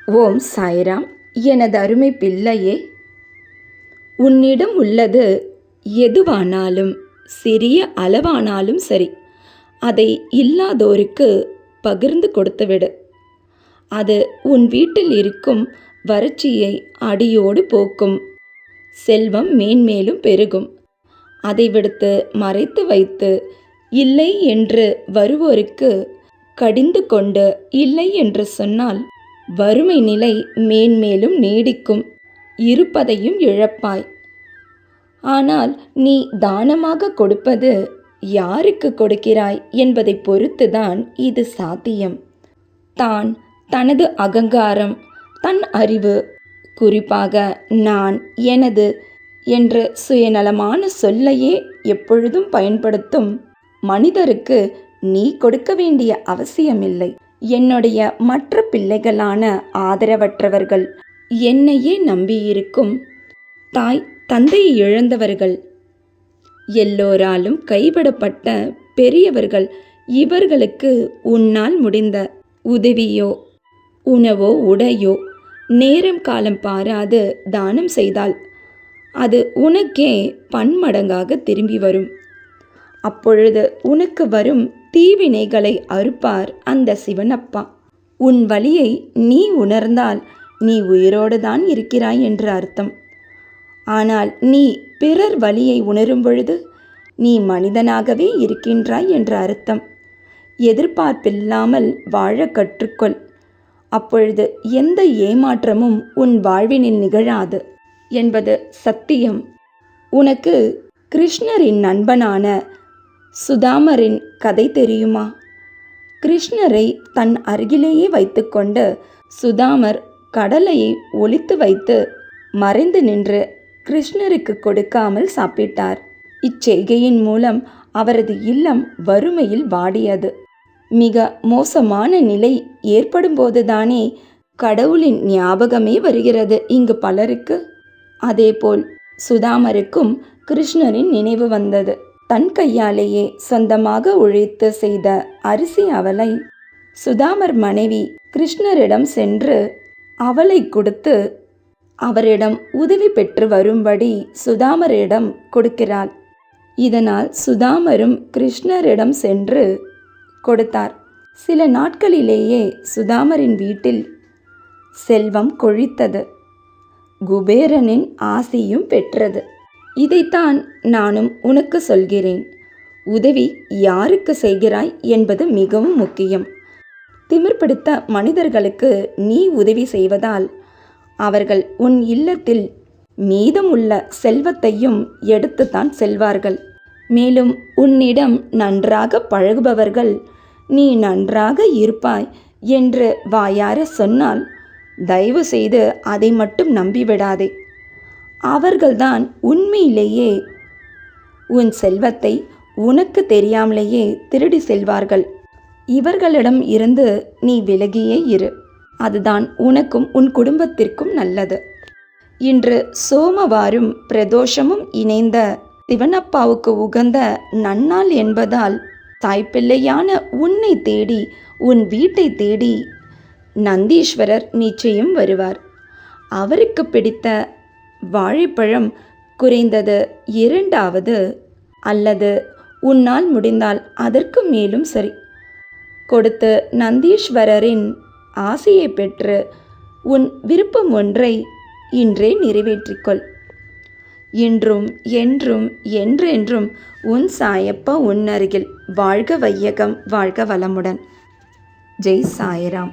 ஓம் சாய்ராம். எனது அருமை பிள்ளையே, உன்னிடம் உள்ளது எதுவானாலும் சிறிய அளவானாலும் சரி, அதை இல்லாதோருக்கு பகிர்ந்து கொடுத்துவிடு. அது உன் வீட்டில் இருக்கும் வறட்சியை அடியோடு போக்கும். செல்வம் மேன்மேலும் பெருகும். அதை விடுத்து மறைத்து வைத்து இல்லை என்று வருவோருக்கு கடிந்து கொண்டு இல்லை என்று சொன்னால் வறுமை நிலை மேன்மேலும் நீடிக்கும். இருப்பதையும் இழப்பாய். ஆனால் நீ தானமாக கொடுப்பது யாருக்கு கொடுக்கிறாய் என்பதை பொறுத்துதான் இது சாத்தியம். தான், தனது அகங்காரம், தன் அறிவு, குறிப்பாக நான், எனது என்ற சுயநலமான சொல்லையே எப்பொழுதும் பயன்படுத்தும் மனிதருக்கு நீ கொடுக்க வேண்டிய அவசியமில்லை. என்னுடைய மற்ற பிள்ளைகளான ஆதரவற்றவர்கள், என்னையே நம்பியிருக்கும் தாய் தந்தையை இழந்தவர்கள், எல்லோராலும் கைவிடப்பட்ட பெரியவர்கள், இவர்களுக்கு உன்னால் முடிந்த உதவியோ உணவோ உடையோ நேரம் காலம் பாராது தானம் செய்தால் அது உனக்கே பன்மடங்காக திரும்பி வரும். அப்பொழுது உனக்கு வரும் தீவினைகளை அறுப்பார் அந்த சிவனப்பா. உன் வலியை நீ உணர்ந்தால் நீ உயிரோடு தான் இருக்கிறாய் என்று அர்த்தம். ஆனால் நீ பிறர் வலியை உணரும் பொழுது நீ மனிதனாகவே இருக்கின்றாய் என்று அர்த்தம். எதிர்பார்ப்பில்லாமல் வாழ கற்றுக்கொள். அப்பொழுது எந்த ஏமாற்றமும் உன் வாழ்வினில் நிகழாது என்பது சத்தியம். உனக்கு கிருஷ்ணரின் நண்பனான சுதாமரின் கதை தெரியுமா? கிருஷ்ணரை தன் அருகிலேயே வைத்துக்கொண்டு சுதாமர் கடலையை ஒளித்து வைத்து மறைந்து நின்று கிருஷ்ணருக்கு கொடுக்காமல் சாப்பிட்டார். இச்செய்கையின் மூலம் அவரது இல்லம் வறுமையில் வாடியது. மிக மோசமான நிலை ஏற்படும் போதுதானே கடவுளின் ஞாபகமே வருகிறது இங்கு பலருக்கு. அதேபோல் சுதாமருக்கும் கிருஷ்ணரின் நினைவு வந்தது. தன் கையாலேயே சொந்தமாக உழைத்து செய்த அரிசி அவலை சுதாமர் மனைவி கிருஷ்ணரிடம் சென்று அவளை கொடுத்து அவரிடம் உதவி பெற்று வரும்படி சுதாமரிடம் கொடுக்கிறாள். இதனால் சுதாமரும் கிருஷ்ணரிடம் சென்று கொடுத்தார். சில நாட்களிலேயே சுதாமரின் வீட்டில் செல்வம் கொழித்தது. குபேரனின் ஆசியும் பெற்றது. இதைத்தான் நானும் உனக்கு சொல்கிறேன். உதவி யாருக்கு செய்கிறாய் என்பது மிகவும் முக்கியம். திமிர் பிடித்த மனிதர்களுக்கு நீ உதவி செய்வதால் அவர்கள் உன் இல்லத்தில் மீதமுள்ள செல்வத்தையும் எடுத்துத்தான் செல்வார்கள். மேலும் உன்னிடம் நன்றாக பழகுபவர்கள் நீ நன்றாக இருப்பாய் என்று வாயார சொன்னால் தயவு செய்து அதை மட்டும் நம்பிவிடாதே. அவர்கள்தான் உண்மையிலேயே உன் செல்வத்தை உனக்கு தெரியாமலேயே திருடி செல்வார்கள். இவர்களிடம் இருந்து நீ விலகியே இரு. அதுதான் உனக்கும் உன் குடும்பத்திற்கும் நல்லது. இன்று சோமவாரும் பிரதோஷமும் இணைந்த சிவனப்பாவுக்கு உகந்த நன்னாள் என்பதால் தாய்ப்பிள்ளையான உன்னை தேடி, உன் வீட்டை தேடி நந்தீஸ்வரர் நிச்சயம் வருவார். அவருக்கு பிடித்த வாழைப்பழம் குறைந்தது 2வது அல்லது உன்னால் முடிந்தால் அதற்கு மேலும் சரி கொடுத்து நந்தீஸ்வரரின் ஆசையை பெற்று உன் விருப்பம் ஒன்றை இன்றே நிறைவேற்றிக்கொள். இன்றும் என்றும் என்றென்றும் உன் சாயப்பா உன் அருகில். வாழ்க வையகம், வாழ்க வளமுடன். ஜெய் சாய்ராம்.